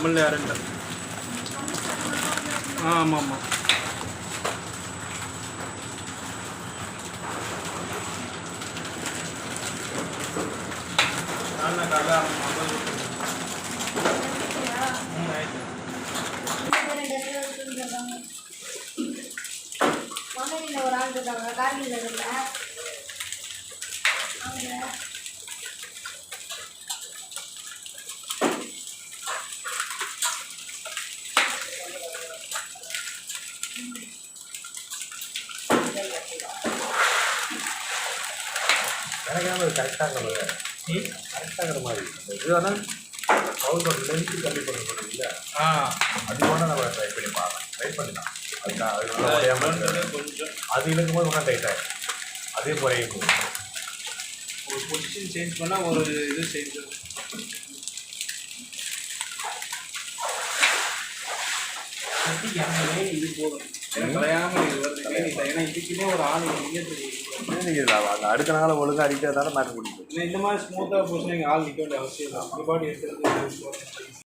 நம்மள யாருன்ட்டு ஆமாம் ஆமாம் நான் கடை ஒரு ஆள் இருக்காங்க கார்கில் இருந்த அவங்க எனக்கு கரெக்டாகிற மாதிரி கரெக்டாகிற மாதிரி இதுதான் பவுடர் லென்த்து கம்மி பண்ண இல்லை அது வேணால் நம்ம ட்ரை பண்ணி பார்க்கலாம் ட்ரை பண்ணலாம் அதுக்காக கொஞ்சம் அது இழுக்கும் போது ஒன்றா டைட் ஆகிடும் அதே குறையும் போகும் ஒரு பொசிஷன் சேஞ்ச் பண்ணால் ஒரு இது சேஞ்ச் ஆகும் இது போதும் குறையாமல் இது வருது ஏன்னா இதுக்குன்னே ஒரு ஆள் எங்கே தெரியும் அந்த அடுத்த நாள் ஒழுங்காக அடிக்கிறதால மாற்ற முடியும் இந்த மாதிரி ஸ்மூத்தாக போச்சுன்னா எங்கள் ஆள் நிற்க வேண்டிய அவசியம் இல்லை பாடி எடுக்கிறது